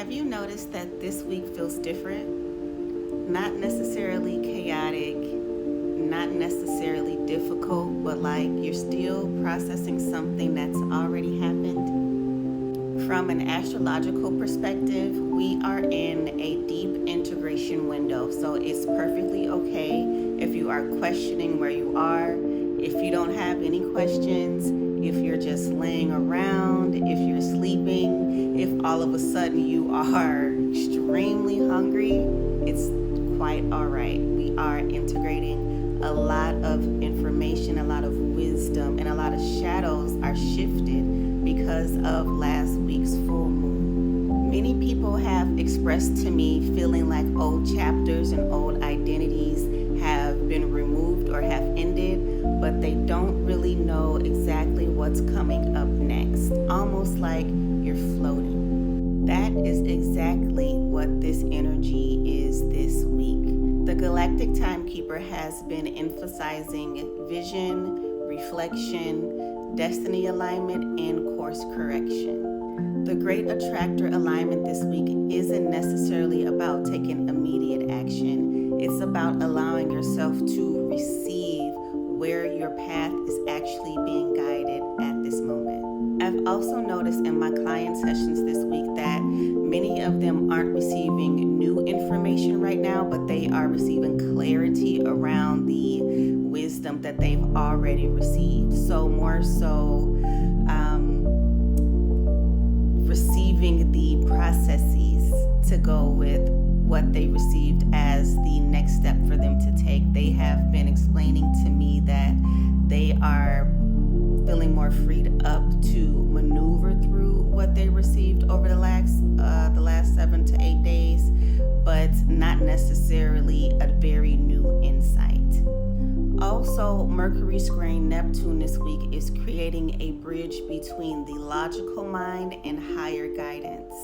Have you noticed that this week feels different? Not necessarily chaotic, not necessarily difficult, but like you're still processing something that's already happened? From an astrological perspective, we are in a deep integration window, so it's perfectly okay if you are questioning where you are, if you don't have any questions, if you're just laying around, if you're sleeping, if all of a sudden you are extremely hungry, it's quite all right. We are integrating a lot of information, a lot of wisdom, and a lot of shadows are shifted because of last week's full moon. Many people have expressed to me feeling like old chapters and old identities have been removed or have ended, but they don't really know exactly what's coming up next. Almost like you're floating. That is exactly what this energy is this week. The Galactic Timekeeper has been emphasizing vision, reflection, destiny alignment, and course correction. The Great Attractor alignment this week isn't necessarily about taking immediate action. It's about allowing yourself to receive where your path is actually being guided at this moment. I've also noticed in my client sessions this week that many of them aren't receiving new information right now, but they are receiving clarity around the wisdom that they've already received. So more so receiving the processes to go with what they received as the next step for them to take. They have been explaining to me that they are feeling more freed up to maneuver through what they received over the last 7 to 8 days, but not necessarily a very new insight. Also, Mercury squaring Neptune this week is creating a bridge between the logical mind and higher guidance.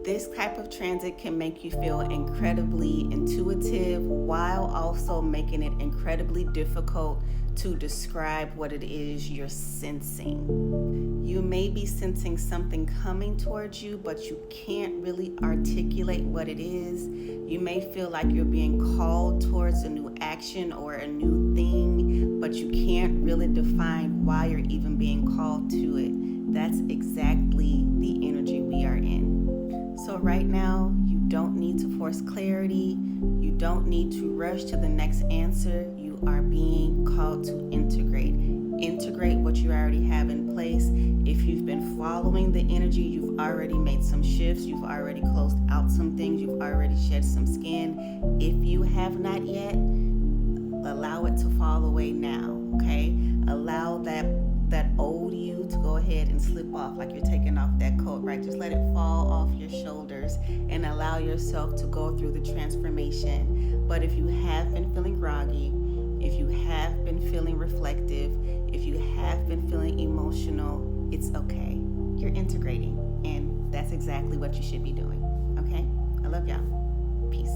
This type of transit can make you feel incredibly intuitive while also making it incredibly difficult to describe what it is you're sensing. You may be sensing something coming towards you, but you can't really articulate what it is. You may feel like you're being called towards a new action or a new thing, but you can't really define why you're even being called to it. That's exactly the energy we are in. So right now, you don't need to force clarity. You don't need to rush to the next answer. You are being called to integrate. Integrate what you already have in place. If you've been following the energy, you've already made some shifts. You've already closed out some things. You've already shed some skin. If you have not yet, allow it to fall away now, okay? Allow that old you to go ahead and slip off like you're taking off that coat, right? Just let it fall off your shoulders and allow yourself to go through the transformation. But if you have been feeling groggy, if you have been feeling reflective, if you have been feeling emotional, it's okay. You're integrating, and that's exactly what you should be doing, okay? I love y'all. Peace.